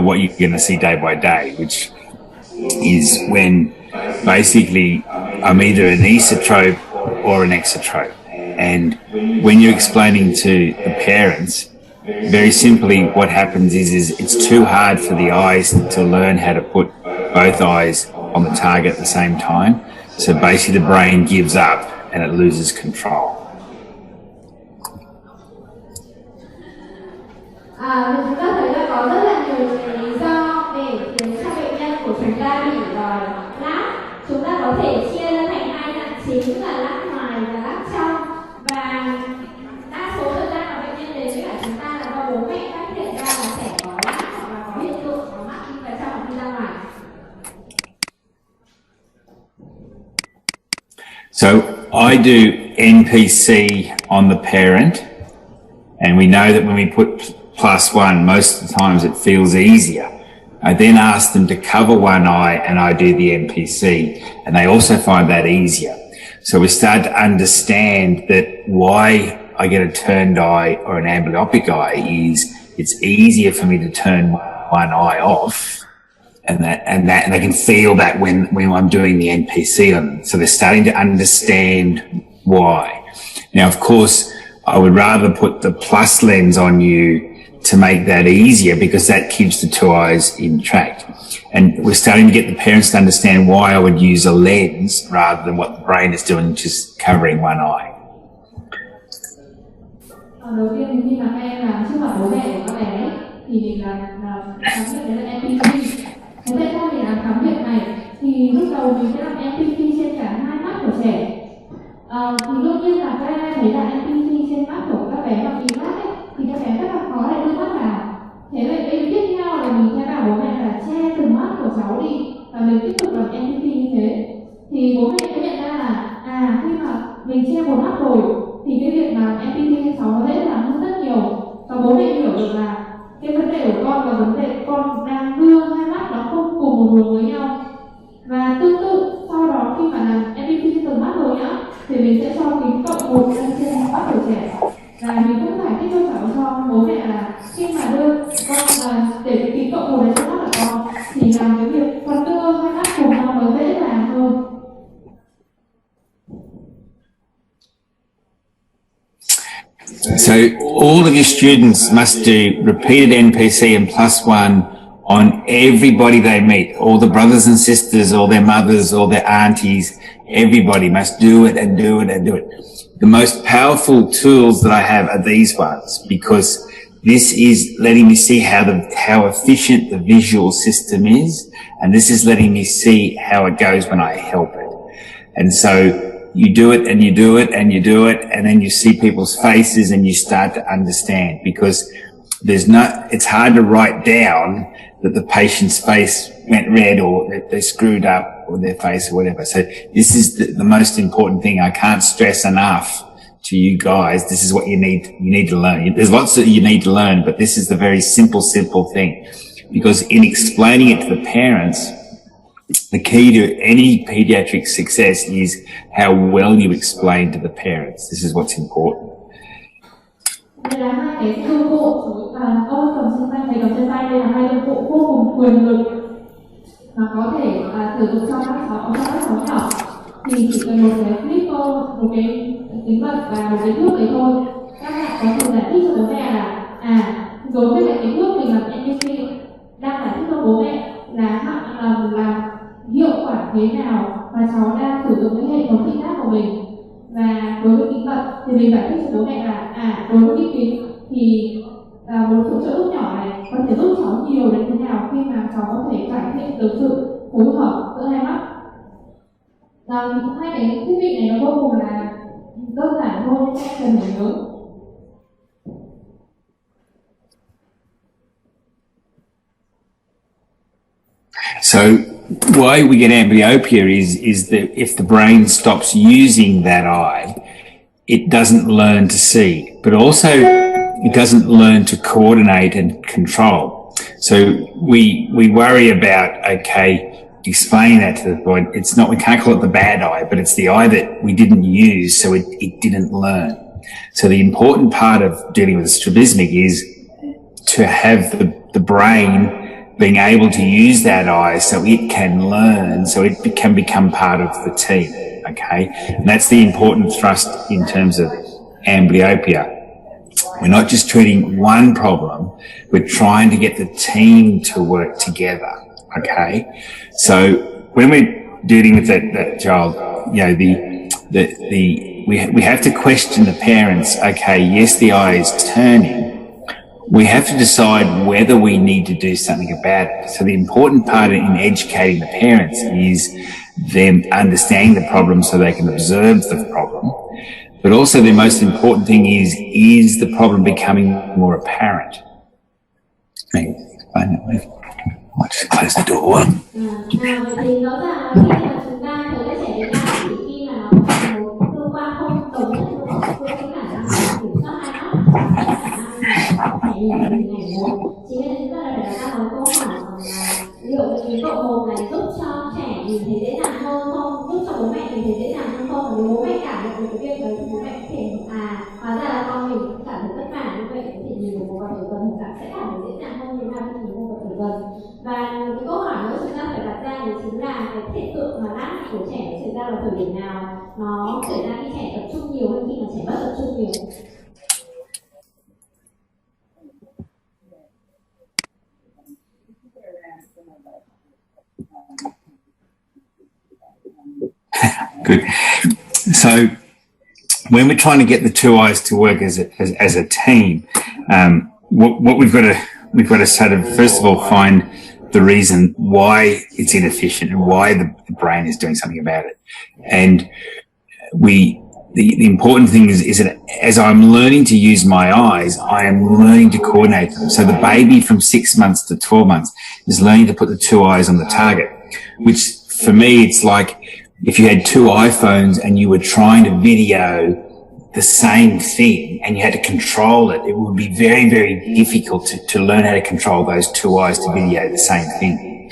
what you're going to see day by day, which is when basically I'm either an esotrope or an exotrope. And when you're explaining to the parents, very simply what happens is it's too hard for the eyes to learn how to put both eyes on the target at the same time. So basically the brain gives up and it loses control. Chúng ta thấy là có rất là nhiều lý do để khiến cho bệnh nhân của chúng ta bị lác. Chúng ta có thể chia ra thành hai dạng chính là lác ngoài và lác trong. Và đa số thời gian mà bệnh nhân đến với cả chúng ta là do bố mẹ phát hiện ra là trẻ có lác hoặc là có hiện tượng có mắt đi vào trong hoặc đi ra ngoài. So I do NPC on the parent, and we know that when we put +1, most of the times it feels easier. I then ask them to cover one eye and I do the NPC, and they also find that easier. So we start to understand that why I get a turned eye or an amblyopic eye is it's easier for me to turn one eye off, and they can feel that when I'm doing the NPC on them. So they're starting to understand why. Now, of course, I would rather put the plus lens on you to make that easier, because that keeps the two eyes in track. And we're starting to get the parents to understand why I would use a lens rather than what the brain is doing, just covering one eye. Đầu tiên khi mà các em làm trước mặt bố mẹ của các bé thì mình làm khám nghiệm đấy là NPC. Thế tại sao mình làm khám nghiệm này? Thì lúc đầu mình sẽ làm NPC trên cả hai mắt của trẻ. Thì đương nhiên là các em thấy là NPC trên mắt của các bé bằng kính mắt ấy, thì các bé rất là khó để đưa mắt vào. Thế vậy cái tiếp theo là mình sẽ bảo bố mẹ là che từng mắt của cháu đi và mình tiếp tục làm NPC như thế. Thì bố mẹ sẽ nhận ra là khi mà mình che một mắt rồi thì cái việc mà NPC cho cháu nó dễ dàng hơn rất nhiều. Và bố mẹ hiểu được là cái vấn đề của con và vấn đề con đang đưa hai mắt nó không cùng một hướng với nhau. Và tương tự sau đó khi mà làm NPC trên từng mắt rồi nhá, thì mình sẽ cho kính cộng 1 lên trên mắt của trẻ. Và mình cũng giải thích cho bố mẹ là khi mà đưa con để cái kính cộng 1 lên trên mắt của con thì làm cái việc con đưa hai mắt cùng nhau nó dễ dàng hơn. So all of your students must do repeated NPC and +1 on everybody they meet, all the brothers and sisters, all their mothers, all their aunties. Everybody must do it and do it and do it. The most powerful tools that I have are these ones, because this is letting me see how efficient the visual system is, and this is letting me see how it goes when I help it. And so you do it and you do it and you do it, and then you see people's faces and you start to understand, because it's hard to write down that the patient's face went red or that they screwed up or their face or whatever. So this is the most important thing. I can't stress enough to you guys. This is what you need to learn. There's lots that you need to learn, but this is the very simple thing. Because in explaining it to the parents, the key to any pediatric success is how well you explain to the parents. This is what's important. Đây là hai cái công cụ ông cầm trên tay, thầy cầm trên tay, đây là hai công cụ vô cùng quyền lực mà có thể sử dụng cho các cháu nhỏ. Thì chỉ cần một cái clicker, một cái kính vật và một cái thước đấy thôi, các bạn có thể giải thích cho bố mẹ là đối với lại cái thước mình làm NPC đang giải thích cho bố mẹ là hiệu quả thế nào và cháu đang sử dụng cái hệ thống thị giác của mình. Và đối với kính vật thì mình giải thích cho bố mẹ là đối với cái kính thì một phụ trợ lúc nhỏ này có thể giúp cháu nhiều đến thế nào khi mà cháu có thể cải thiện được sự phối hợp giữa hai mắt. Hai cái thiết bị này nó vô cùng là đơn giản thôi, nhưng các cần phải nhớ. So why we get amblyopia is that if the brain stops using that eye, it doesn't learn to see, but also it doesn't learn to coordinate and control. So we worry about, explaining that to the boy. It's not, we can't call it the bad eye, but it's the eye that we didn't use, so it didn't learn. So the important part of dealing with strabismic is to have the brain being able to use that eye so it can learn, so it can become part of the team. Okay, and that's the important thrust in terms of amblyopia. We're not just treating one problem, we're trying to get the team to work together. Okay, so when we're dealing with that child, you know, we have to question the parents. Okay, yes, the eye is turning. We have to decide whether we need to do something about it. So the important part in educating the parents is them understanding the problem so they can observe the problem. But also the most important thing is the problem becoming more apparent? I'll just close the door. Liệu cái tiến độ một này giúp cho trẻ nhìn thấy dễ dàng hơn không, giúp cho bố mẹ nhìn thấy dễ dàng hơn không, và nếu bố mẹ cảm nhận được cái việc đấy thì bố mẹ có thể hóa ra là con mình cũng cảm thấy vất vả như vậy, có thể nhìn được một vật ở gần thì sẽ cảm thấy dễ dàng hơn như nào khi nhìn một vật ở gần. Và cái câu hỏi nữa chúng ta phải đặt ra đấy chính là cái hiện tượng mà lác mắt của trẻ xảy ra vào thời điểm nào, nó xảy ra khi trẻ tập trung nhiều hay khi mà trẻ mất tập trung nhiều. Good. So when we're trying to get the two eyes to work as a team, what we've got to sort of first of all find the reason why it's inefficient and why the brain is doing something about it. And the important thing is that as I'm learning to use my eyes, I am learning to coordinate them. So the baby from 6 months to 12 months is learning to put the two eyes on the target, which for me, it's like if you had two iPhones and you were trying to video the same thing and you had to control it, it would be very, very difficult to learn how to control those two eyes to video the same thing.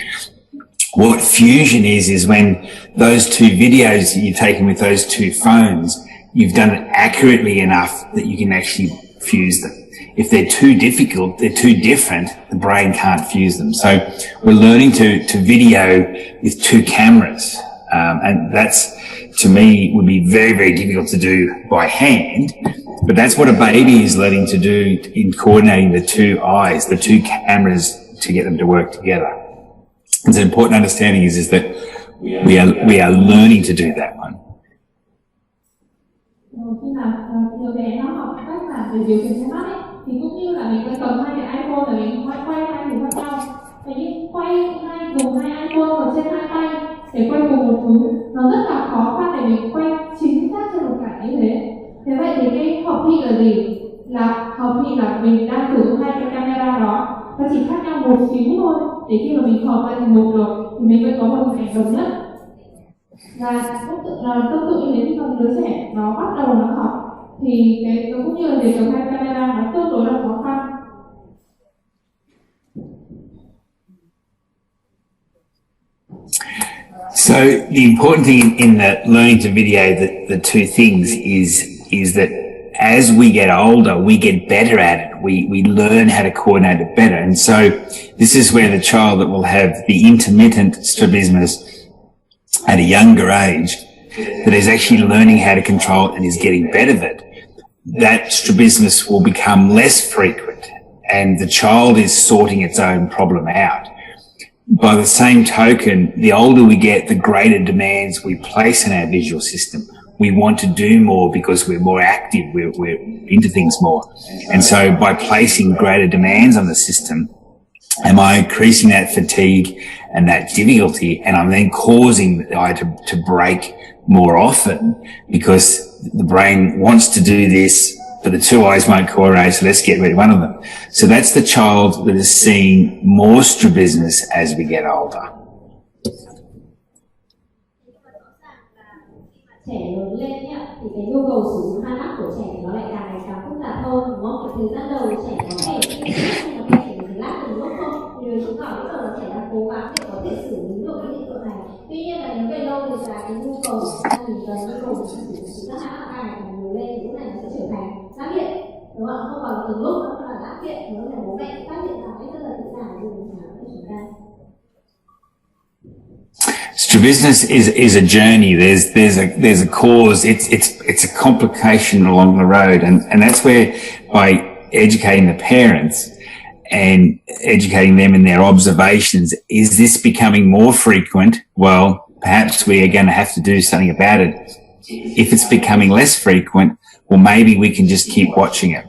What fusion is when those two videos that you're taking with those two phones, you've done it accurately enough that you can actually fuse them. If they're too difficult, they're too different, the brain can't fuse them. So we're learning to video with two cameras. And that's, to me, would be very, very difficult to do by hand. But that's what a baby is learning to do in coordinating the two eyes, the two cameras, to get them to work together. And so important understanding is that we are learning to do that one. Khi mà đứa bé nó học cách là để điều khiển con mắt ấy, thì cũng như là mình cầm hai cái iPhone và mình quay hai thứ khác nhau. Vậy nhưng dùng hai iPhone ở trên hai tay để quay cùng một thứ, nó rất là khó khăn để mình quay chính xác trên một cảnh như thế. Thế vậy thì cái hợp thị là gì? Là hợp thị là mình đang sử dụng hai cái camera đó, nó chỉ khác nhau một xíu thôi, để khi mà mình hợp lại thành một được thì mình mới có một hình ảnh đồng nhất. Và tương tự như thế khi mà đứa trẻ nó bắt đầu nó học thì nó cũng như là để cầm hai camera nó tương đối là khó khăn. So the important thing in the learning to video the two things is that as we get older, we get better at it. We learn how to coordinate it better. And so this is where the child that will have the intermittent strabismus at a younger age, that is actually learning how to control it and is getting better at it, that strabismus will become less frequent and the child is sorting its own problem out. By the same token, the older we get, the greater demands we place in our visual system. We want to do more because we're more active, we're into things more. And so by placing greater demands on the system, am I increasing that fatigue and that difficulty? And I'm then causing the eye to break more often because the brain wants to do this, but the two eyes won't coordinate, so let's get rid of one of them. So that's the child that is seeing more strabismus as we get older. Trẻ lớn lên nhá, thì cái nhu cầu sử dụng hai mắt của trẻ nó lại càng ngày càng phức tạp hơn, đúng không? Cái thời gian đầu trẻ có thể nó có thể chỉ lát từng lúc thôi, thì rồi chứng tỏ bây giờ là trẻ đang cố gắng để có thể xử lý được cái hiện tượng này. Tuy nhiên là đến về lâu thì là cái nhu cầu mình cần nhu cầu sử dụng các hai mắt này càng nhiều lên, thì lúc này nó sẽ trở thành phát hiện, đúng không? Không còn từng lúc nữa là phát hiện, nếu là bố mẹ phát hiện là cái rất là tự giải dùng Strabismus is a journey. There's a cause. It's a complication along the road, and that's where, by educating the parents and educating them in their observations, is this becoming more frequent? Well, perhaps we are going to have to do something about it. If it's becoming less frequent, well, maybe we can just keep watching it.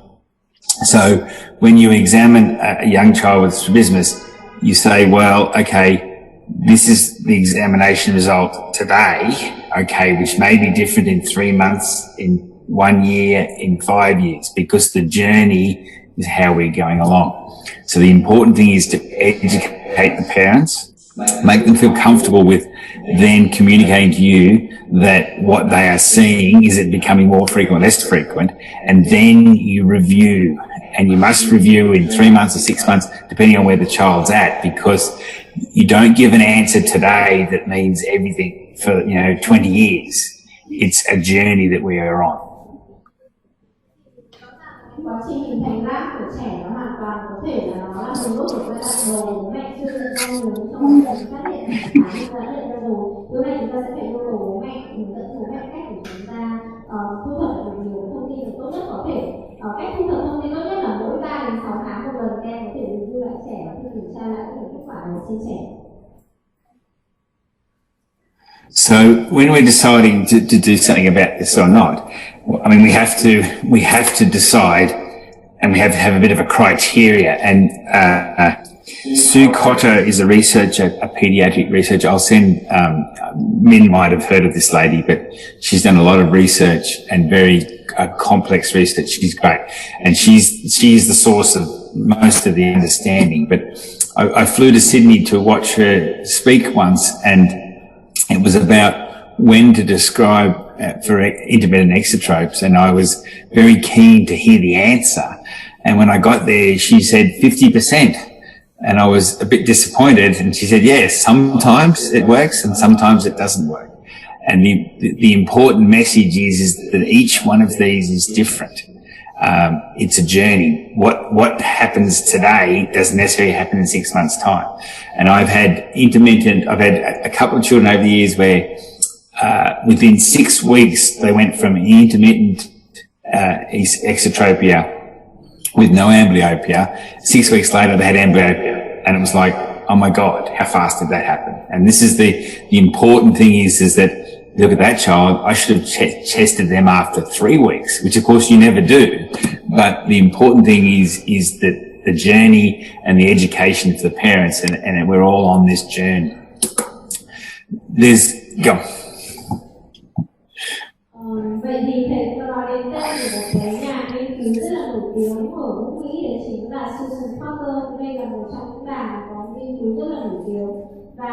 So when you examine a young child with strabismus, you say, well, okay, this is the examination result today, okay, which may be different in 3 months, in 1 year, in 5 years, because the journey is how we're going along. So the important thing is to educate the parents, make them feel comfortable with then communicating to you that what they are seeing, is it becoming more frequent, less frequent, and then you review. And you must review in 3 months or 6 months, depending on where the child's at, because you don't give an answer today that means everything for, 20 years. It's a journey that we are on. Quá trình hình thành rác của trẻ nó hoàn toàn có thể là nó là một lúc của giai đoạn đầu bố mẹ chưa được con người trong quá trình phát hiện và như đã hiện ra rồi. Điều này chúng ta sẽ phải yêu cầu bố mẹ hướng dẫn bố mẹ cách để chúng ta thu thập được nhiều thông tin tốt nhất có thể. Cách thu thập thông tin tốt nhất là mỗi 3 đến 6 tháng một lần các em có thể review lại trẻ và kiểm tra lại các kết quả của trên trẻ. So when we're deciding to do something about this or not, I mean, we have to decide, and we have to have a bit of a criteria. And Sue Cotter is a researcher, a pediatric researcher. I'll send, Min might have heard of this lady, but she's done a lot of research and very complex research. She's great. And she's the source of most of the understanding. But I flew to Sydney to watch her speak once, and it was about when to describe for intermittent exotropes, and I was very keen to hear the answer. And when I got there, she said 50%, and I was a bit disappointed. And she said, yes, sometimes it works and sometimes it doesn't work. And the important message is that each one of these is different. It's a journey. What happens today doesn't necessarily happen in 6 months' time. And I've had a couple of children over the years where within 6 weeks they went from intermittent exotropia with no amblyopia. 6 weeks later they had amblyopia, and it was like, oh my God, how fast did that happen? And this is the important thing is that, look at that child, I should have tested them after 3 weeks, which of course you never do. But the important thing is that the journey and the education to the parents, and we're all on this journey. Go. Vậy thì thầy có nói đến tên của một cái nhà nghiên cứu rất là nổi tiếng ở nước Mỹ, đấy chính là Susan Potter. Đây là một trong những bà có nghiên cứu rất là nổi tiếng, và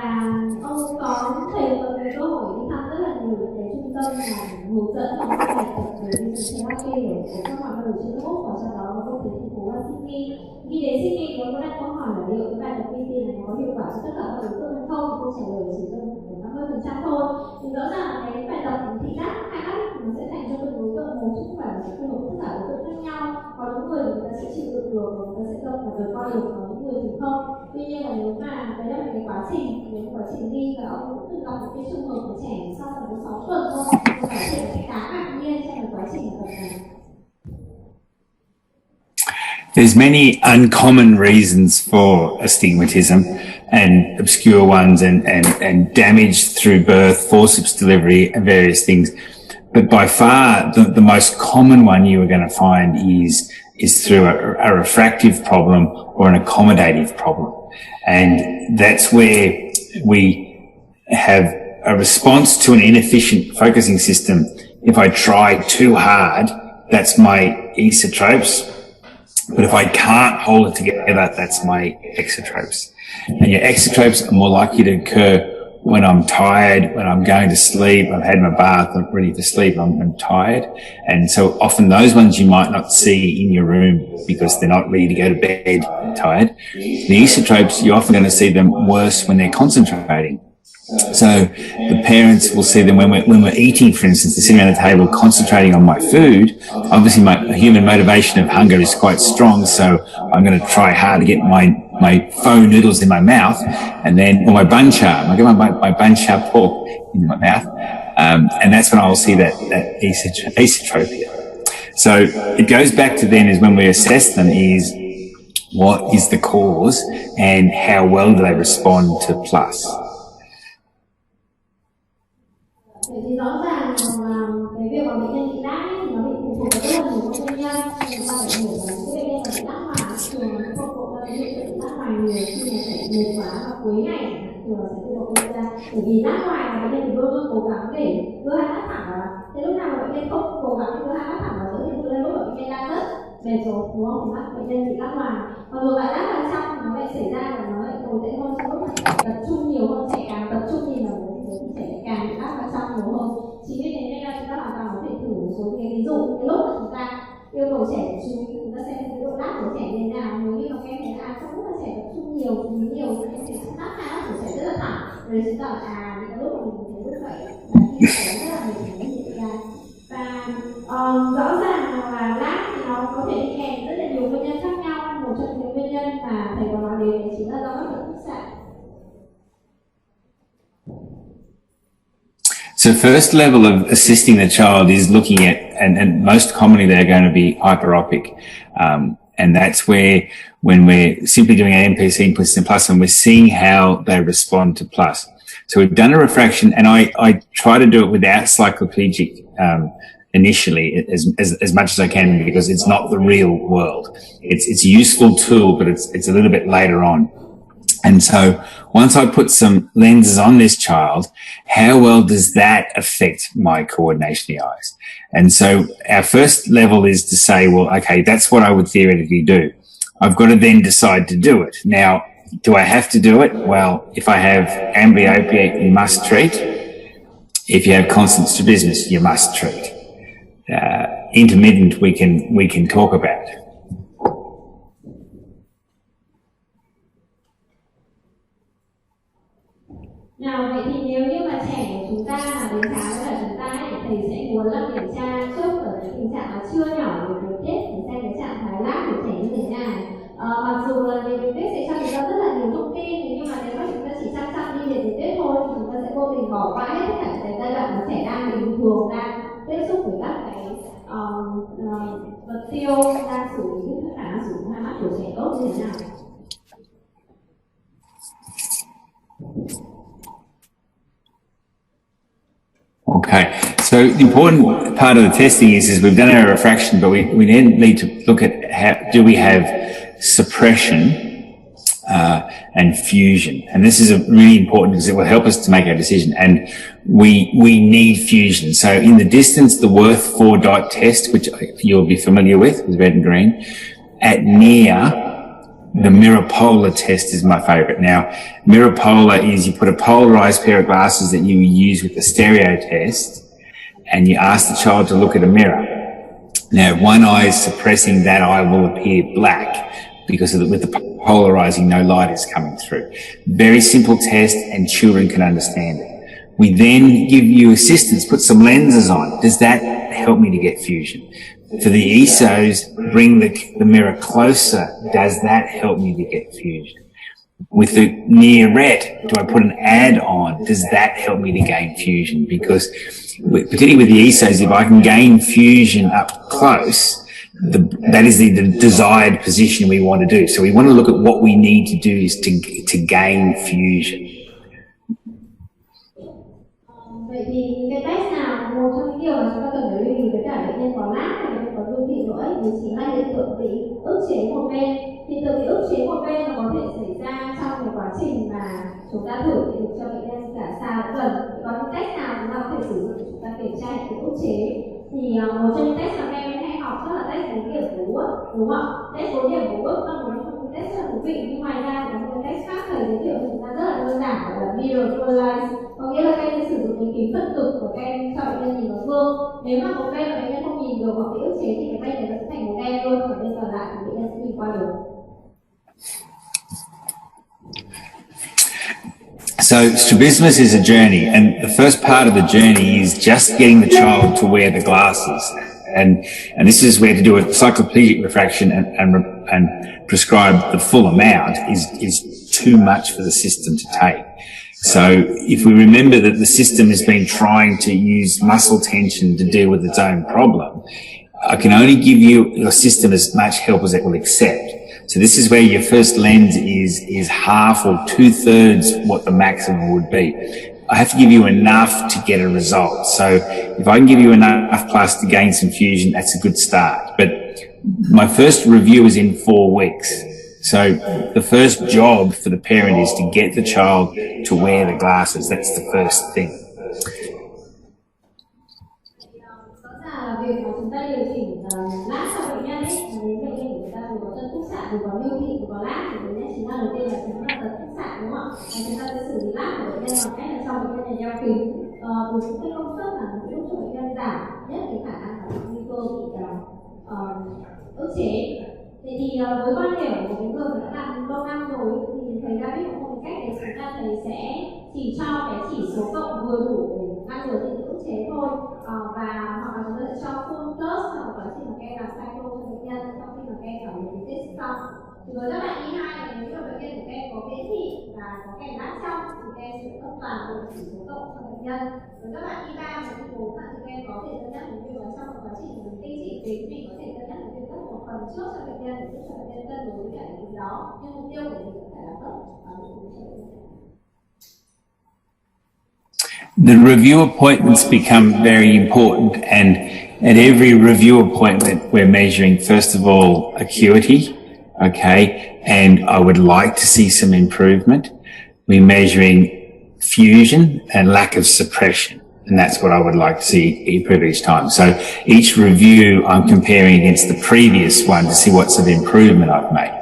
ông có thầy có cái cơ hội đi thăm rất là nhiều cái trung tâm mà hướng dẫn và các bài tập về therapy ở các hoạt động trên Úc, và sau đó nó cũng đến thành phố Sydney. Khi đến Sydney có đặt câu hỏi là liệu cái bài tập PT này có hiệu quả cho tất cả các đối tượng hay không, câu trả lời chỉ cần 50% thôi. Thì rõ ràng là cái bài tập thị giác hai mắt nó sẽ dành cho từng đối tượng một, chứ không phải là sẽ phù hợp tất cả đối tượng khác nhau. Có những người thì người ta sẽ chịu đựng được và người ta sẽ tập và vượt qua được, có những người thì không. Tuy nhiên là nếu mà đấy là một cái quá trình, nếu quá trình đi và ông cũng từng gặp một cái trường hợp của trẻ sau khoảng 6 tuần thôi, thì có thể sẽ khá ngạc nhiên trong cái quá trình tập này. There's many uncommon reasons for astigmatism, and obscure ones, and damage through birth, forceps delivery, and various things. But by far, the most common one you are going to find is through a refractive problem or an accommodative problem. And that's where we have a response to an inefficient focusing system. If I try too hard, that's my esotropes. But if I can't hold it together, that's my exotropes. And your exotropes are more likely to occur when I'm tired, when I'm going to sleep, I've had my bath, I'm ready to sleep, I'm tired. And so often those ones you might not see in your room because they're not ready to go to bed tired. The esotropes, you're often going to see them worse when they're concentrating. So the parents will see them when we're eating, for instance, they're sitting around the table concentrating on my food. Obviously my human motivation of hunger is quite strong, so I'm going to try hard to get my my pho noodles in my mouth, and then, or my bun charm. I get my bun char pork in my mouth, and that's when I'll see that esotropia. So it goes back to then is when we assess them is what is the cause and how well do they respond to plus. Thì rõ ràng là cái việc mà bệnh nhân bị đát thì nó bị phụ thuộc vào rất là nhiều các nguyên nhân. Chúng ta phải hiểu là cái bệnh nhân mà bị đát ngoài thường là không có cái hiện tượng đát ngoài nhiều khi là phải mệt quá và cuối ngày thường sẽ tự động gây ra. Bởi vì đát ngoài là bệnh nhân thì luôn luôn cố gắng để đưa hai mắt thẳng vào. Thế lúc nào mà bệnh nhân không cố gắng đưa hai mắt thẳng vào nữa thì tự nhiên lúc mà bệnh nhân đang rất mệt rồi, đúng không? Thì mắt bệnh nhân bị đát ngoài. Còn ngược lại đát vào trong thì nó lại xảy ra và nó lại tồi tệ hơn trong lúc mà tập trung nhiều hơn, trẻ càng tập trung nhìn vào trẻ càng bị đát vào trong nhiều hơn. Chính vì thế nên là chúng ta hoàn toàn có thể thử một số cái ví dụ cái lúc mà chúng ta yêu cầu trẻ chú ý, chúng ta xem cái độ đát của trẻ như thế nào. Nếu như mà các em thấy là trong lúc mà trẻ tập trung nhiều thì nhiều thì em sẽ đát hai mắt của trẻ rất là thẳng. Rồi chúng ta những cái lúc mà mình thấy như vậy là khi trẻ rất là mệt mỏi như vậy ra. Và rõ ràng là lát thì nó có thể đi kèm rất là nhiều nguyên nhân khác nhau. Một trong những nguyên nhân mà thầy có nói đến chính là do các bệnh khúc xạ. So first level of assisting the child is looking at, and most commonly they're going to be hyperopic. And that's where, when we're simply doing an NPC inputs and plus, and we're seeing how they respond to plus. So we've done a refraction, and I try to do it without cycloplegic, initially as much as I can, because it's not the real world. It's a useful tool, but it's a little bit later on. And so once I put some lenses on this child, how well does that affect my coordination of the eyes? And so our first level is to say, well, okay, that's what I would theoretically do. I've got to then decide to do it. Now, do I have to do it? Well, if I have amblyopia, you must treat. If you have constant strabismus, you must treat. Intermittent, we can talk about. Nào vậy thì nếu như mà trẻ của chúng ta mà đến khám với chúng ta thì thầy sẽ muốn là kiểm tra trước ở cái tình trạng là chưa nhỏ về đường tiết để xem cái trạng thái lát của trẻ như thế nào. Mặc dù là về đường tiết sẽ cho chúng ta rất là nhiều thông tin, nhưng mà nếu mà chúng ta chỉ chăm đi về đường tiết thôi thì chúng ta sẽ vô tình bỏ qua hết tất cả cái giai đoạn mà trẻ đang bình thường đang tiếp xúc với các cái vật tiêu, đang xử lý tất cả sử dụng hai mắt của trẻ tốt như thế nào. Okay, so the important part of the testing is we've done our refraction, but we then need to look at how do we have suppression and fusion, and this is really important because it will help us to make our decision. And we need fusion. So in the distance, the Worth 4 dot test, which you'll be familiar with red and green, at near. The mirror polar test is my favorite. Now, mirror polar is you put a polarized pair of glasses that you use with the stereo test, and you ask the child to look at a mirror. Now, if one eye is suppressing, that eye will appear black because with the polarizing, no light is coming through. Very simple test, and children can understand it. We then give you assistance, put some lenses on. Does that help me to get fusion? For the ESOs, bring the mirror closer. Does that help me to get fusion? With the near ret, do I put an ad on? Does that help me to gain fusion? Because particularly with the ESOs, if I can gain fusion up close, that is the desired position we want to do. So we want to look at what we need to do is to gain fusion. Vậy thì cái test nào một trong những điều mà chúng ta cần phải lưu ý với cả bệnh nhân có lát và bệnh nhân có đôi thị lỗi thì chính là hiện tượng bị ức chế một bên. Hiện tượng bị ức chế một bên nó có thể xảy ra trong cái quá trình mà chúng ta thử thị lực cho bệnh nhân cả xa lẫn gần. Có những test nào chúng ta có thể sử dụng để chúng ta kiểm tra hiện tượng ức chế. Thì một trong những test mà các em hay học đó là test 4 điểm bố ức, đúng không? Test 4 điểm bố ức là một trong những test rất là thú vị. Nhưng ngoài ra thì có một test khác thầy giới thiệu cho chúng ta rất là đơn giản, gọi là mirror polarized. Có nghĩa là các em sử dụng cái kính phân cực của các em cho bệnh nhân nhìn vào gương. Nếu mà một bên mà bệnh nhân không nhìn được hoặc bị ức chế thì cái bên này nó sẽ thành màu đen luôn, và bên còn lại thì bệnh nhân sẽ nhìn qua được. So strabismus is a journey, and the first part of the journey is just getting the child to wear the glasses. And this is where to do a cycloplegic refraction and prescribe the full amount is too much for the system to take. So if we remember that the system has been trying to use muscle tension to deal with its own problem, I can only give your system as much help as it will accept. So this is where your first lens is half or 2/3 what the maximum would be. I have to give you enough to get a result. So if I can give you enough plus to gain some fusion, that's a good start. But my first review is in 4 weeks. So the first job for the parent is to get the child to wear the glasses. That's the first thing. Vậy thì với quan điểm của những người đã làm lâu năm rồi thì thầy đã biết một cách để chúng ta thầy sẽ chỉ cho cái chỉ số cộng vừa đủ để ngăn ngừa những ức chế thôi, và hoặc là chúng ta sẽ cho full plus trong quá trình mà các em làm cycle cho bệnh nhân sau khi mà các em cảm nhận cái test xong. Thì với các bạn Y2 này, nếu như bệnh nhân của các em có miễn thị và có kèm lát trong thì các em sẽ cấp toàn bộ chỉ số cộng cho bệnh nhân. Với các bạn Y3 và Y4 thì các em có thể cân nhắc một điều là trong quá trình mình tinh trị tính mình có thể cân nhắc một việc một phần trước cho bệnh nhân để giúp cho bệnh nhân cân đối với cả những đó, nhưng mục tiêu của mình cũng phải là tốt và mình cũng sẽ. The review appointments become very important, and at every review appointment we're measuring first of all acuity, okay, and I would like to see some improvement. We're measuring fusion and lack of suppression, and that's what I would like to see improve each time. So each review I'm comparing against the previous one to see what sort of improvement I've made.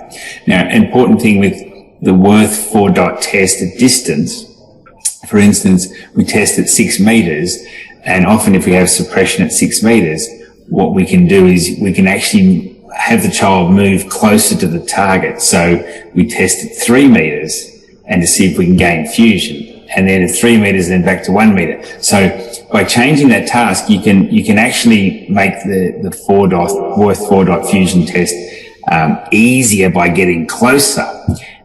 Now, an important thing with the Worth 4-dot test at distance, for instance, we test at 6 meters, and often if we have suppression at 6 meters, what we can do is we can actually have the child move closer to the target. So we test at 3 meters and to see if we can gain fusion, and then at 3 meters, then back to 1 meter. So by changing that task, you can actually make the Worth 4-dot fusion test easier by getting closer.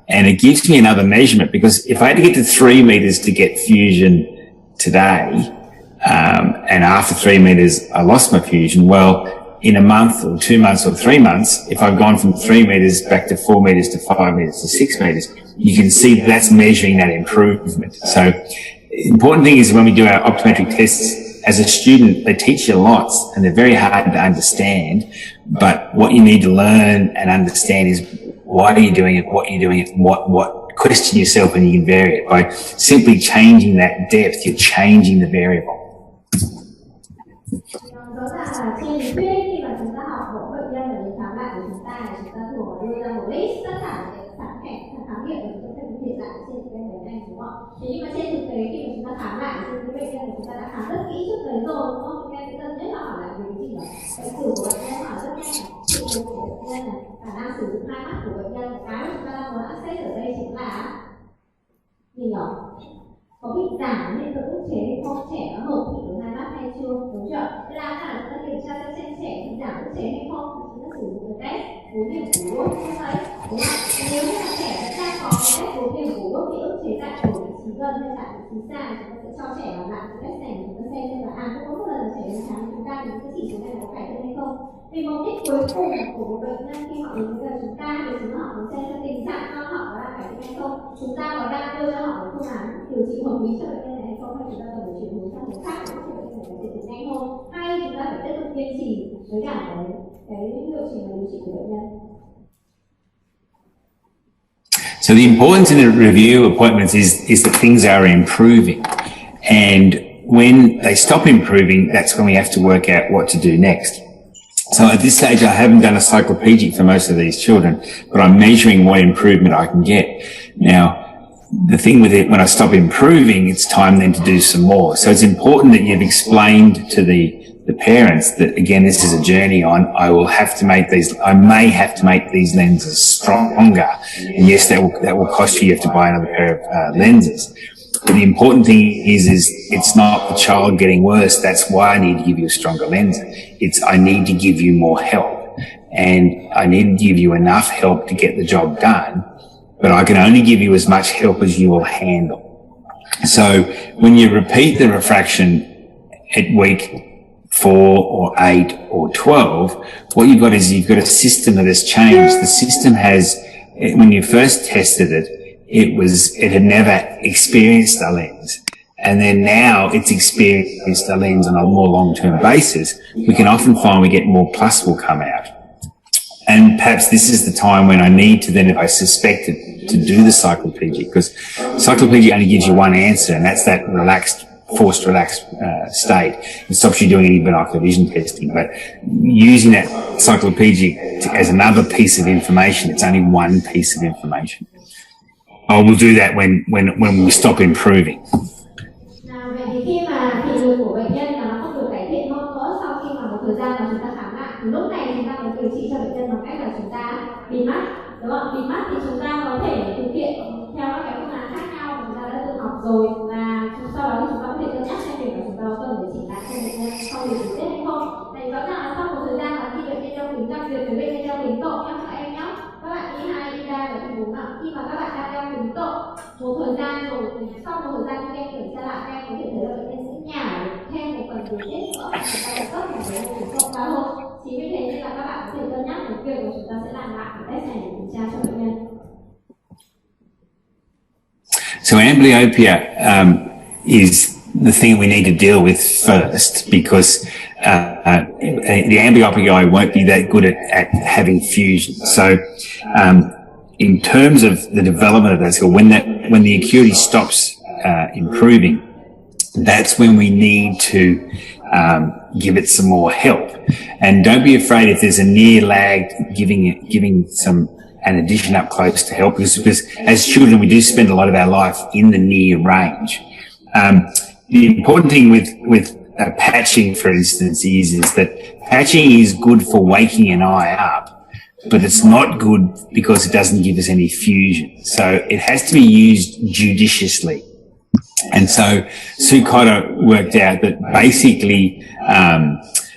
And it gives me another measurement, because if I had to get to 3 meters to get fusion today, and after 3 meters I lost my fusion, well, in a month or 2 months or 3 months, if I've gone from 3 meters back to 4 meters to 5 meters to 6 meters, you can see that's measuring that improvement. So the important thing is when we do our optometric tests, as a student, they teach you lots and they're very hard to understand, but what you need to learn and understand is why are you doing it, what are you doing it, what question yourself, and you can vary it. By simply changing that depth, you're changing the variable. Đó là trên lý thuyết khi mà chúng ta học mỗi bệnh nhân ở đến khám lại của chúng ta thường đưa ra một list tất cả những khám nghiệm của chúng ta thực hiện lại trên cái bệnh này, đúng không? Thế nhưng mà trên thực tế khi mà chúng ta khám lại trên cái bệnh nhân của chúng ta đã khám rất kỹ trước đấy rồi, đúng không? Thì cái cần nhất là hỏi lại về cái gì đó. Bệnh sử của bệnh nhân hỏi rất nhanh, sự của bệnh nhân này, khả năng sử dụng hai mắt của bệnh nhân, cái mà chúng ta đang muốn access ở đây chính là gì nhỉ? Có bị giảm hiện tượng ức chế hay không, trẻ nó hợp thị với hai mắt hay chưa, đúng chưa? Thế làm nào chúng ta kiểm tra xem trẻ bị giảm ức chế hay không, thì chúng ta sử dụng cái test 4 điểm của bước như vậy, đúng không? Nếu như là trẻ vẫn đang có cái test 4 điểm của bước bị ức chế tại ở vị trí gần hay tại vị trí xa, chúng ta sẽ cho trẻ làm lại cái test này, chúng ta xem là có một lần là trẻ đến khám chúng ta thì cái chỉ số này có cải thiện hay không. Vì mục đích cuối cùng của một bệnh nhân khi họ đến gần chúng ta thì chúng họ muốn xem tình trạng con họ có đang cải thiện hay không, chúng ta có đang đưa cho họ một phương án điều trị hợp lý cho bệnh nhân này hay không, hay chúng ta cần phải chuyển hướng sang hướng khác để cho bệnh nhân này cải thiện nhanh hơn, hay chúng ta phải tiếp tục kiên trì với cả cái liệu trình và điều trị của bệnh nhân. So the importance in the review appointments is that things are improving, and when they stop improving, that's when we have to work out what to do next. So at this stage, I haven't done a cycloplegic for most of these children, but I'm measuring what improvement I can get. Now, the thing with it, when I stop improving, it's time then to do some more. So it's important that you've explained to the parents that, again, this is a journey on. I may have to make these lenses stronger. And yes, that will cost you. You have to buy another pair of lenses. But the important thing is it's not the child getting worse. That's why I need to give you a stronger lens. It's I need to give you more help, and I need to give you enough help to get the job done. But I can only give you as much help as you will handle. So when you repeat the refraction at week 4 or 8 or 12, what you've got is you've got a system that has changed. The system has, when you first tested it, it had never experienced a lens. And then now it's experienced a lens on a more long-term basis. We can often find we get more plus will come out. And perhaps this is the time when I need to then, if I suspect it, to do the cycloplegic, because cycloplegic only gives you one answer, and that's that forced relaxed state. It stops you doing any binocular vision testing. But using that cycloplegic as another piece of information, it's only one piece of information. Oh, we'll do that when we stop improving. Vậy thì khi mà thị lực của bệnh nhân mà nó không được cải thiện hơn nữa sau khi mà một thời gian mà chúng ta khám lại, thì lúc này chúng ta mới điều trị cho bệnh nhân bằng cách là chúng ta bịt mắt, đúng không? Bịt mắt thì chúng ta có thể thực hiện theo các cái phương án khác nhau mà chúng ta đã tự học rồi, và sau đó thì chúng ta có thể cân nhắc xem việc là chúng ta có cần phải chỉ lại cho bệnh nhân sau điều trị tiếp hay không. Tại rõ ràng là sau một thời gian mà khi bệnh nhân đeo kính, đặc biệt với bệnh nhân đeo kính cộng nhá các em nhá, các bạn đi 2 đi 3 và tình huống là khi mà các bạn đang đeo kính cộng một thời gian rồi, thì sau một thời gian các em kiểm tra lại, các em có thể thấy là bệnh nhân sẽ nhả thêm một phần điều tiết nữa, chúng ta sẽ cấp một cái kính cộng cao hơn. Chính vì thế nên là các bạn có thể cân nhắc đến việc mà chúng ta sẽ làm lại cái test này để kiểm tra cho bệnh nhân. So amblyopia is the thing we need to deal with first, because the amblyopia eye won't be that good at having fusion. So in terms of the development of that skill, when the acuity stops improving, that's when we need to give it some more help. And don't be afraid if there's a near lag, giving an addition up close to help, because as children we do spend a lot of our life in the near range. The important thing with patching, for instance, is that patching is good for waking an eye up, but it's not good because it doesn't give us any fusion. So it has to be used judiciously. And so Sue Cotter worked out that basically,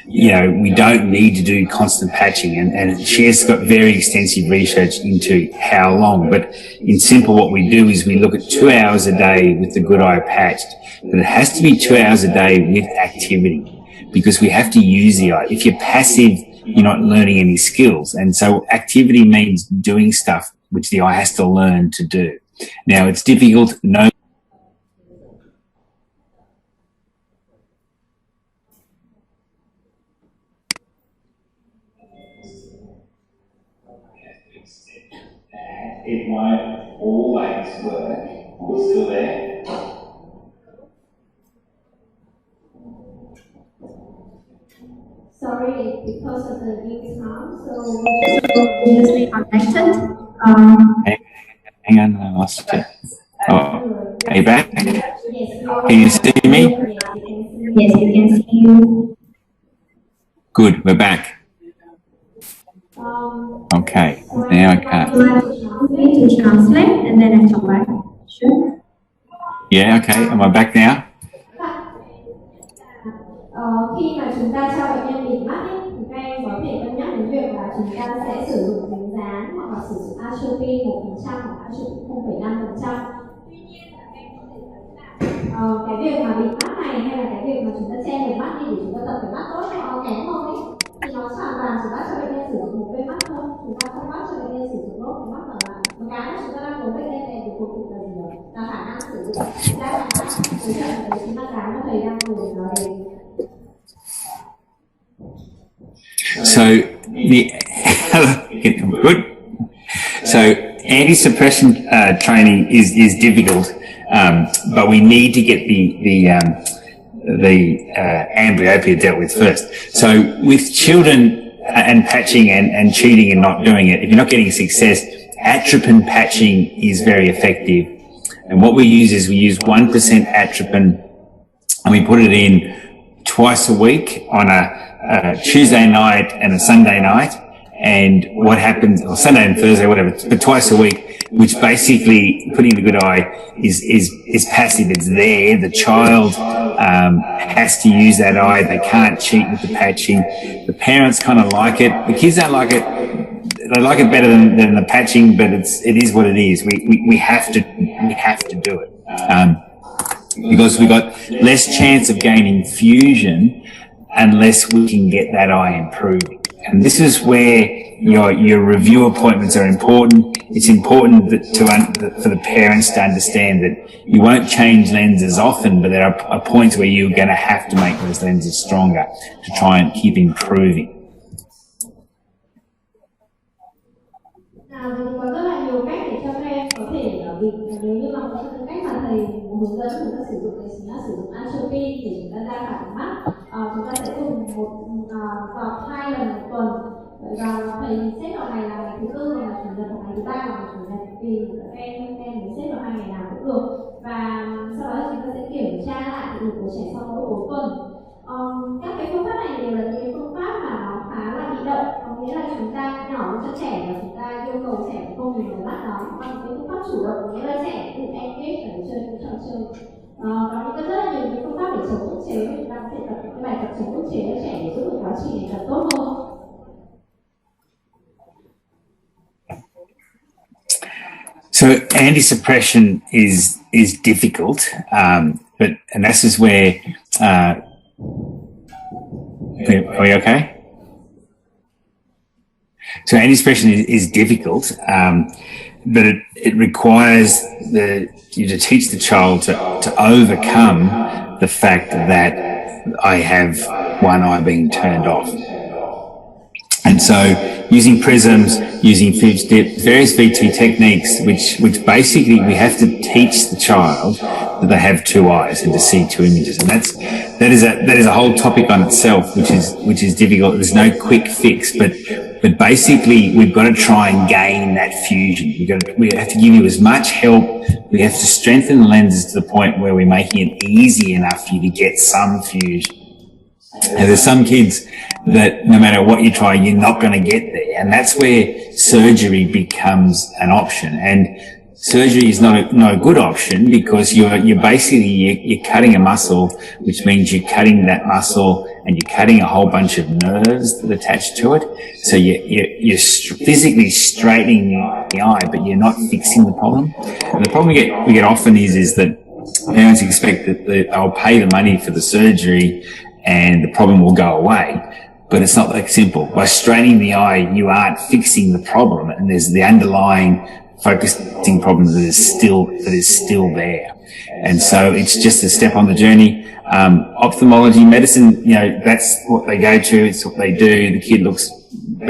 we don't need to do constant patching, and she has got very extensive research into how long. But in simple, what we do is we look at 2 hours a day with the good eye patched, but it has to be 2 hours a day with activity, because we have to use the eye. If you're passive, you're not learning any skills. And so activity means doing stuff which the eye has to learn to do. Now, it's difficult. No. It won't always work. We're still there. Sorry, because of the new sound, so we just reconnected. Hang on, I lost you. Oh, are you back? Can you see me? Yes, we can see you. Good, we're back. Okay, now I can't. To translate and then I come back. Sure. Yeah, okay. Am I back now? Khi mà chúng ta cho bệnh nhân bịt mắt ấy, thì các em có thể cân nhắc đến việc là chúng ta sẽ sử dụng miếng dán hoặc là sử dụng atropine 1% hoặc atropine 0,5%. Tuy nhiên là các em có thể thấy là cái việc mà bịt mắt này hay là cái việc mà chúng ta che được mắt đi để chúng ta tập cái mắt tốt cho nó kém hơn ấy, thì nó hoàn toàn chúng ta cho bệnh nhân sử dụng một bên mắt thôi, chúng ta không bắt cho bệnh nhân sử dụng nốt cái mắt còn lại. Một cái mà chúng ta đang muốn bệnh nhân này thì cuối cùng là gì đó, là khả năng sử dụng đa dạng mắt. Đối tượng là chúng ta dán cho thầy đang ngồi nói đến. So good. So anti-suppression training is difficult, but we need to get the amblyopia dealt with first. So with children and patching and cheating and not doing it, if you're not getting success, atropine patching is very effective. And what we use is we use 1% atropine, and we put it in twice a week on a Tuesday night and a Sunday night. And what happens, or Sunday and Thursday, whatever, but twice a week. which basically putting the good eye is passive. It's there. The child has to use that eye. They can't cheat with the patching. The parents kind of like it. The kids don't like it. They like it better than the patching, but it is what it is. We have to do it. Because we got less chance of gaining fusion unless we can get that eye improving. And this is where your review appointments are important. It's important for the parents to understand that you won't change lenses often, but there are points where you're going to have to make those lenses stronger to try and keep improving. Có rất là nhiều cách để cho các em có thể vì nếu như mà có những cách mà thầy hướng dẫn chúng ta sử dụng thì chính là sử dụng atropine để chúng ta ra khỏi mắt. Chúng ta sẽ dùng một giọt 2 lần một tuần. Và thầy xếp vào ngày là ngày thứ tư hoặc là chủ nhật hoặc ngày thứ ba hoặc là chủ nhật vì các em mình xếp vào 2 ngày nào cũng được. Và sau đó chúng ta sẽ kiểm tra lại thị lực của trẻ sau mỗi 4 tuần. Các cái phương pháp này đều là những cái phương pháp mà nó khá là bị động, có nghĩa là chúng ta nhỏ cho trẻ và chúng ta yêu cầu trẻ không nhìn vào mắt đó. Còn cái phương pháp chủ động có nghĩa là trẻ tự engage và để chơi những trò chơi. Có những rất là nhiều cái phương pháp để chống ức chế, chúng ta có thể tập cái bài tập chống ức chế cho trẻ để giúp cái quá trình này tập tốt hơn. So anti-suppression is difficult, and this is where are we okay? So anti-suppression is difficult, but it requires you to teach the child to overcome the fact that I have one eye being turned off. And so using prisms, using various VT techniques, which basically we have to teach the child that they have two eyes and to see two images. And that is a whole topic on itself, which is difficult. There's no quick fix, but basically we've got to try and gain that fusion. We have to give you as much help. We have to strengthen the lenses to the point where we're making it easy enough for you to get some fusion. And there's some kids that no matter what you try, you're not going to get there. And that's where surgery becomes an option. And surgery is not a good option because you're basically cutting a muscle, which means you're cutting that muscle and you're cutting a whole bunch of nerves that attach to it. So you're physically straightening the eye, but you're not fixing the problem. And the problem we get often is that parents expect that they'll pay the money for the surgery and the problem will go away. But it's not that simple. By straightening the eye, you aren't fixing the problem, and there's the underlying focusing problem that is still there. And so it's just a step on the journey. Ophthalmology, medicine, that's what they go to. It's what they do. The kid looks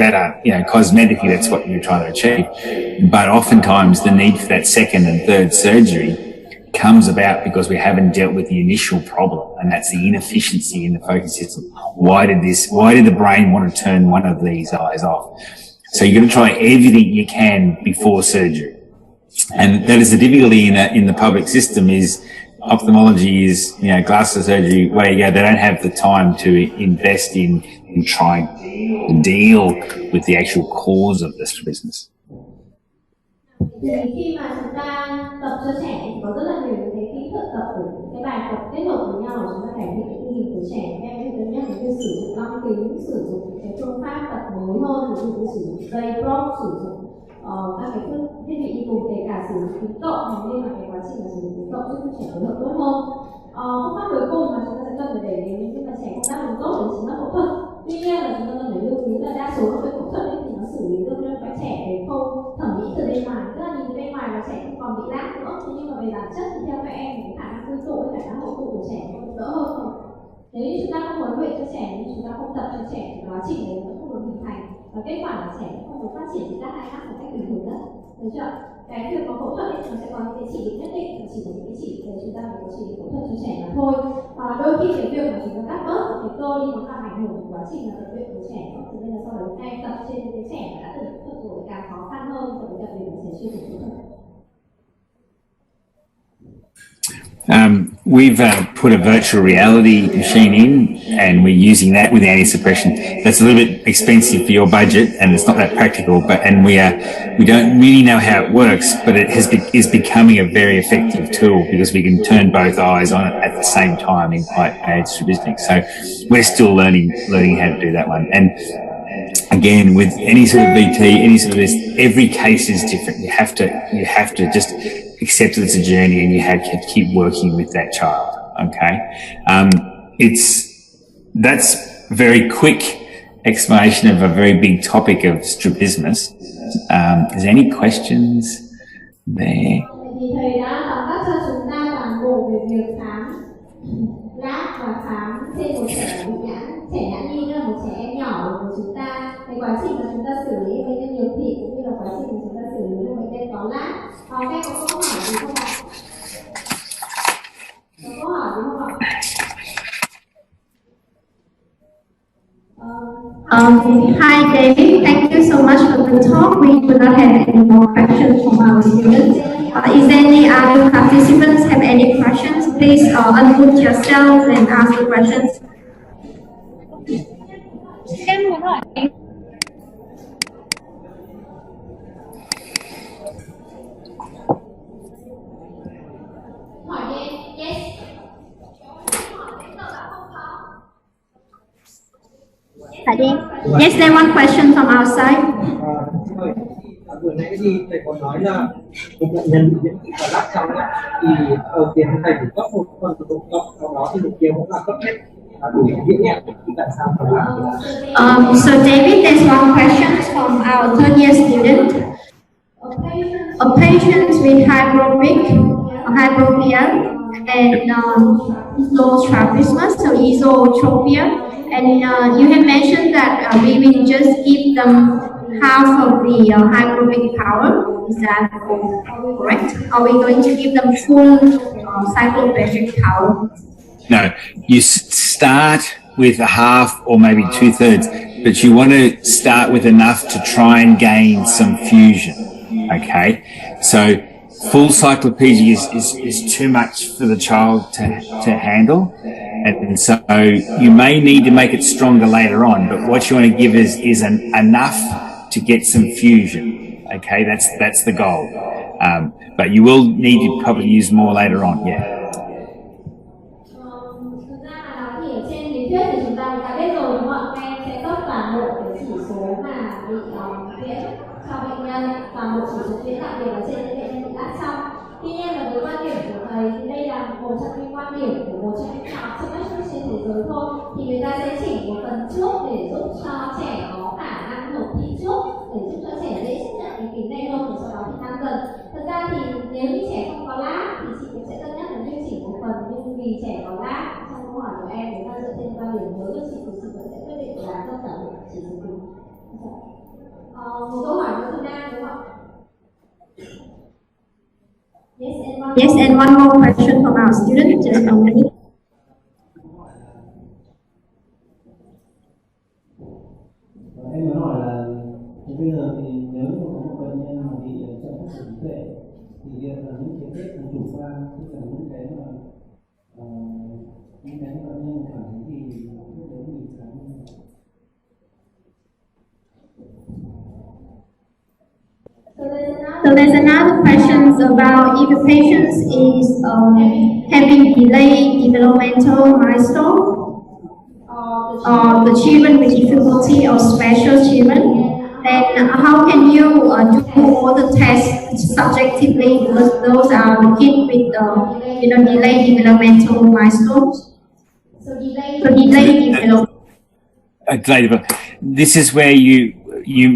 better, cosmetically, that's what you're trying to achieve. But oftentimes the need for that second and third surgery comes about because we haven't dealt with the initial problem, and that's the inefficiency in the focus system. Why did the brain want to turn one of these eyes off? So you're going to try everything you can before surgery. And that is the difficulty in the public system is ophthalmology is, glasses surgery, where you go, they don't have the time to invest in trying to deal with the actual cause of this business. Thì khi mà chúng ta tập cho trẻ thì có rất là nhiều cái kỹ thuật tập của cái bài tập kết hợp với nhau để chúng ta cải thiện cái hình của trẻ. Em có thể cân nhắc đến việc sử dụng lăng kính, sử dụng cái phương pháp tập mới hơn, ví dụ như sử dụng dây prop, sử dụng các cái thiết bị đi cùng, kể cả sử dụng kính cộng, nên là cái quá trình là sử dụng kính cộng giúp cho trẻ phối hợp tốt hơn. Phương pháp cuối cùng mà chúng ta sẽ cần phải để đến khi mà trẻ không đáp ứng tốt thì chính là phẫu thuật. Tuy nhiên là chúng ta cần phải lưu ý là đa số các cái phẫu thuật thì nó xử lý được cho các trẻ cái khâu thẩm mỹ từ bên ngoài, tức là nhìn từ bên ngoài là trẻ không còn bị lác nữa. Thế nhưng mà về bản chất thì theo các em thì khả năng quy tụ với khả năng hậu thụ của trẻ nó đỡ hơn không? Nếu như chúng ta không huấn luyện cho trẻ, nhưng chúng ta không tập cho trẻ thì quá trình đấy nó không được hình thành và kết quả là trẻ không được phát triển thì các hai mắt một cách bình thường nhất. Được chưa? Cái việc có phẫu thuật ấy, nó sẽ có những cái chỉ định nhất định, chỉ có những cái chỉ để chúng ta phải có chỉ định phẫu thuật cho trẻ mà thôi. Đôi khi cái việc mà chúng ta cắt bớt cái cơ đi nó làm ảnh hưởng đến quá trình tập luyện của trẻ, cho nên là sau đấy các em tập trên cái trẻ mà đã từng phẫu thuật rồi càng khó khăn hơn so với đặc biệt là trẻ chưa từng phẫu thuật. we've put a virtual reality machine in, and we're using that with anti-suppression. That's a little bit expensive for your budget, and it's not that practical. We don't really know how it works, but it is becoming a very effective tool because we can turn both eyes on it at the same time in quite bad strabismus. So we're still learning how to do that one. And again, with any sort of VT, any sort of this, every case is different. You have to just accept that it's a journey, and you have to keep working with that child. Okay, that's a very quick explanation of a very big topic of strabismus. Is there any questions there? Thì thầy đã tóm tắt cho chúng ta toàn bộ về việc khám lát và khám trên một trẻ bị nhãn. Trẻ nhãn nhi là một trẻ em nhỏ của chúng ta. Cái quá trình mà chúng ta xử lý bệnh nhân nhiều thị cũng như là quá trình mà chúng ta xử lý bệnh nhân có lát. Các em có câu hỏi gì không ạ? Có câu hỏi gì không ạ? Hi David, thank you so much for the talk. We do not have any more questions from our students. Is there any other participants have any questions? Please unmute yourself and ask the questions. Em muốn hỏi Yes, there one question from our side. Vừa nãy thì thầy có nói là một bệnh nhân bị nhiễm và lát trong thì đầu tiên thầy phải cấp một phần thuộc cộng, sau đó thì mục tiêu cũng là cấp hết đủ viễn nhẹ thì tại sao phải làm? So David, there's one question from our third year student. A patient with hyperopia and strabismus, so esotropia. And you have mentioned that we will just give them half of the hyperopic power. Is that correct? Are we going to give them full cycloplegic power? No, you start with a half or maybe 2/3, but you want to start with enough to try and gain some fusion. Okay, so full cycloplegia is too much for the child to handle. And so you may need to make it stronger later on, but what you want to give is enough to get some fusion. Okay, that's the goal. But you will need to probably use more later on. Yeah. Thực ra là nói thì ở trên lý thuyết thì chúng ta đã biết rồi, đúng không ạ? Các em sẽ cấp toàn bộ cái chỉ số mà bị viễn cho bệnh nhân, toàn bộ chỉ số viễn đặc biệt là trên những bệnh nhân bị lát trong. Tuy nhiên là với quan điểm của thầy thì đây là một trong những quan điểm của một trong những học trên thế giới thôi, thì người ta sẽ chỉnh một phần trước để giúp cho trẻ có khả năng hợp thị trước, để giúp cho trẻ dễ chấp nhận cái kính này hơn, và sau đó thì tăng dần. Thật ra thì nếu như trẻ không có lát thì chị cũng sẽ cân nhắc là điều chỉnh một phần, nhưng vì trẻ có lát, trong câu hỏi của em, chúng ta dựa trên quan điểm mới của chị thì chị vẫn sẽ quyết định là tất cả những chỉ số kính. Một câu hỏi nữa từ Nam đúng không? Yes, and one more question from our student. Just a minute. Em muốn hỏi là bây giờ thì nếu mà có một bệnh nhân mà bị chậm phát triển trí tuệ thì việc là những kiến thức chủ quan, tức là những cái mà bệnh nhân cảm thấy thì lúc đấy mình khám. So there's another question about if a patient is having delayed developmental milestone, or the children with difficulty or special children, then how can you do all the tests subjectively, because those are the kids with delayed developmental milestones? So delayed development. This is where you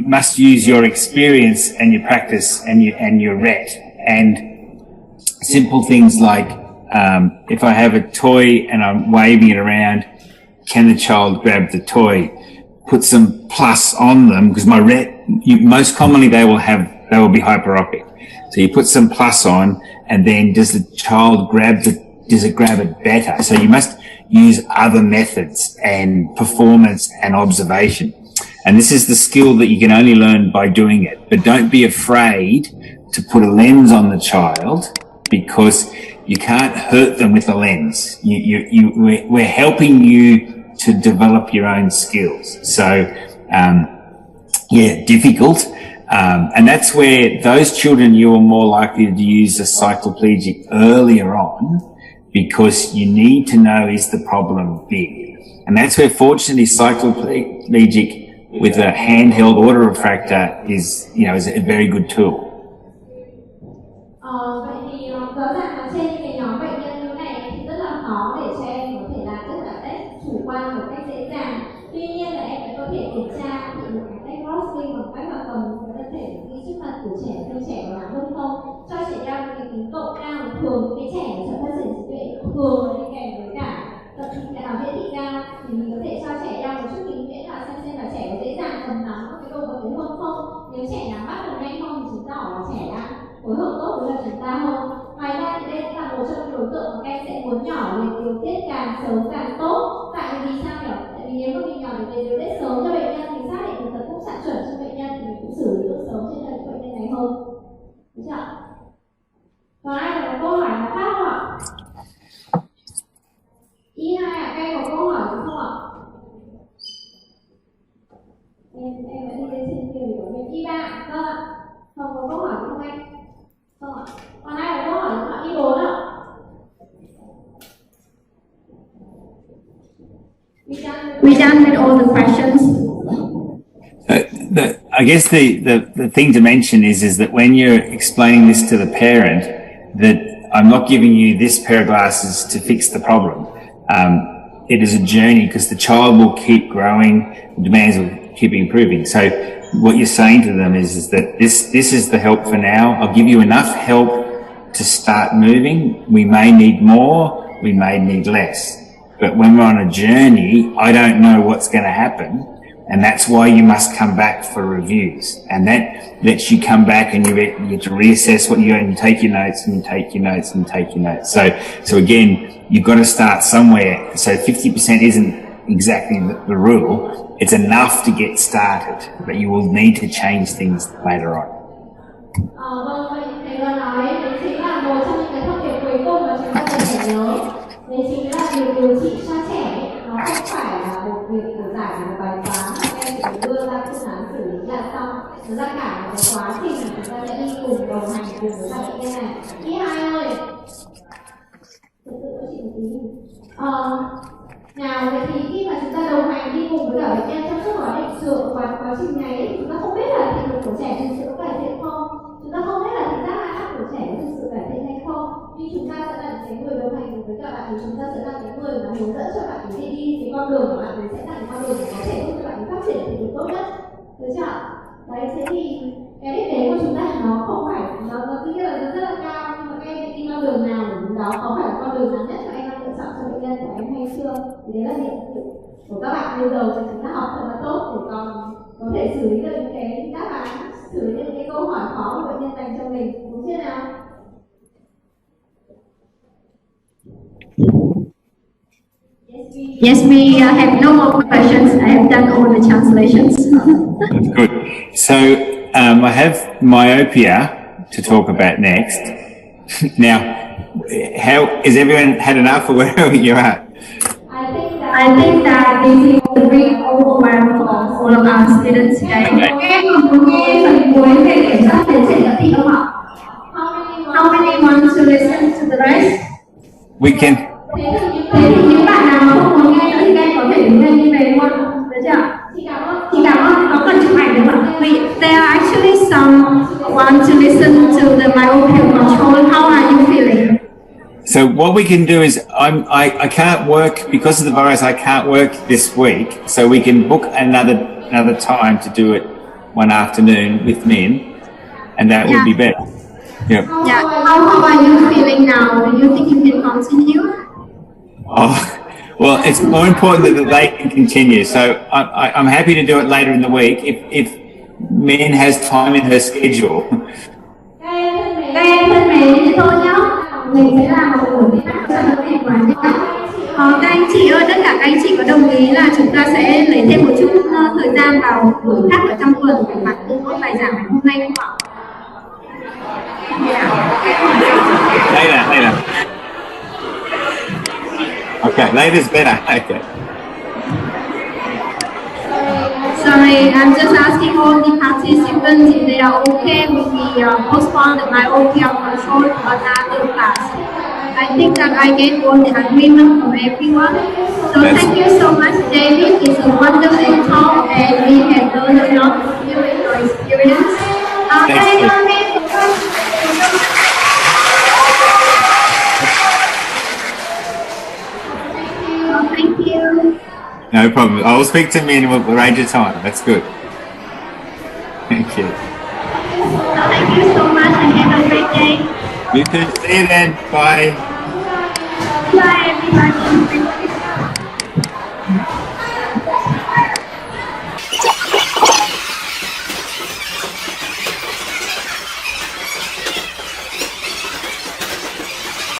must use your experience and your practice and your RET, and simple things like if I have a toy and I'm waving it around, can the child grab the toy? Put some plus on them, because my RET, most commonly they will be hyperopic. So you put some plus on, and then does the child does it grab it better? So you must use other methods and performance and observation. And this is the skill that you can only learn by doing it. But don't be afraid to put a lens on the child, because You can't hurt them with the lens. We're helping you to develop your own skills. So, difficult. And that's where those children, you are more likely to use a cycloplegic earlier on, because you need to know, is the problem big? And that's where, fortunately, cycloplegic with a handheld autorefractor is a very good tool. Vậy thì rõ ràng là trên cái nhóm bệnh nhân như này thì rất là khó để cho em có thể làm tất cả test chủ quan một cách dễ dàng. Tuy nhiên là em có thể kiểm tra thì một cái test crossing bằng cách là cầm một cái thể ghi sức mạnh của trẻ, xem trẻ có làm hơn không. Cho trẻ đeo cái kính cộng cao, thường cái trẻ sẽ phát triển trí tuệ thường là đi kèm với cả tập trung cái ảo viễn thị cao, thì mình có thể cho trẻ đeo một chút kính viễn là xem là trẻ có dễ dàng cầm nắm cái đồ vật đấy hơn không. Nếu trẻ nắm bắt được nhanh không thì chứng tỏ là trẻ đã phối hợp tốt với chúng ta hơn. Ngoài ra thì đây là một trong những đối tượng mà các em sẽ muốn nhỏ về điều tiết càng sớm càng tốt. Tại vì sao nhỉ? Tại vì nếu mà mình nhỏ về điều tiết sớm cho bệnh nhân, mình xác định được tật khúc xạ chuẩn cho bệnh nhân thì mình cũng xử lý được sớm trên những bệnh nhân này hơn. Đúng chưa? Còn ai có câu hỏi nào khác không ạ? Y2 ạ, các em có câu hỏi gì không ạ? Em đã đi lên trên kia để có việc Y3 ạ. Vâng ạ. Không có câu hỏi gì không anh? Không ạ. Còn ai có câu hỏi gì không ạ? Y4 ạ. We done with all the questions. I guess the thing to mention is that when you're explaining this to the parent, that I'm not giving you this pair of glasses to fix the problem. It is a journey, because the child will keep growing, the demands will keep improving. So what you're saying to them is that this is the help for now. I'll give you enough help to start moving. We may need more, we may need less. But when we're on a journey, I don't know what's going to happen. And that's why you must come back for reviews. And that lets you come back and you have to reassess what you and take your notes and you take your notes and take your notes. So again, you've got to start somewhere. So 50% isn't exactly the rule. It's enough to get started, but you will need to change things later on. Vâng, vậy thầy vừa nói đấy chính là một trong những cái thông điệp cuối cùng mà chúng ta cần phải nhớ. Đấy chính là việc điều trị cho trẻ nó không phải là một việc của giải một bài toán mà các em chỉ đưa ra phương án xử lý là xong. Nó là cả một cái quá trình mà chúng ta sẽ đi cùng đồng hành cùng với các bệnh nhân này. Y2 ơi, nào vậy thì khi mà chúng ta đồng hành đi cùng với cả bệnh nhân trong suốt quá định sự và quá trình này, chúng ta không biết là thị lực của trẻ thực sự có cải thiện không, chúng ta không biết là thị giác hai mắt của trẻ thực sự cải thiện hay không, nhưng chúng ta sẽ là cái người đồng hành cùng với các bạn, thì chúng ta sẽ là cái người mà hướng dẫn cho bạn ấy đi cái con đường của bạn ấy, sẽ là cái con đường để có thể giúp cho bạn ấy phát triển thị lực tốt nhất, được chưa? Đấy, thế thì cái đích đến của chúng ta nó không phải nó thứ nhất là nó rất là cao, nhưng mà các em đi con đường nào để đó có phải là con đường ngắn nhất mà em đang lựa chọn cho bệnh nhân của em hay chưa, thì đấy là nhiệm vụ của các bạn bây giờ, cho chúng ta học thật là tốt để còn có thể xử lý được những cái đáp án, xử lý được những cái câu hỏi khó của bệnh nhân dành cho mình, đúng chưa nào? Yes, we have no more questions. I have done all the translations. That's good. So I have myopia to talk about next. Now, how is everyone had enough, or where are you at? I think that this is the big overwhelm for all of our students today. How many want to listen to the rest? We can. Thế thì những bạn nào mà không muốn nghe nữa thì các em có thể đứng lên đi về luôn, được chưa? Chị cảm ơn. Có cần chụp ảnh được không? There are actually some want to listen to the myopia control. How are you feeling? So what we can do is I can't work because of the virus. I can't work this week, so we can book another time to do it one afternoon with Min, and that would be better. Yeah. Yeah. How are you feeling now? Do you think you can continue? Oh, well, it's more important that they can continue. So I'm happy to do it later in the week if Min has time in her schedule. Các em thân mến, thế thôi nhá. Mình sẽ làm một buổi đi cho nó hiệu quả nhất. Các anh chị ơi, tất cả các anh chị có đồng ý là chúng ta sẽ lấy thêm một chút thời gian vào buổi khác ở trong tuần để mặt tương ôn bài giảng ngày hôm nay không ạ? Đây là. Okay, later's better. Okay. Sorry, I'm just asking all the participants if they are okay with the postpone the myopia control to another class. I think that I get all the agreement from everyone. So thank you so much, David. It's a wonderful talk and we can learn a lot from you and your experience. Thank you. Thank you. No problem. I'll speak to me and we'll arrange a time. That's good. Thank you. Thank you so much and have a great day. You too. See you then. Bye. Bye everybody. Thank you.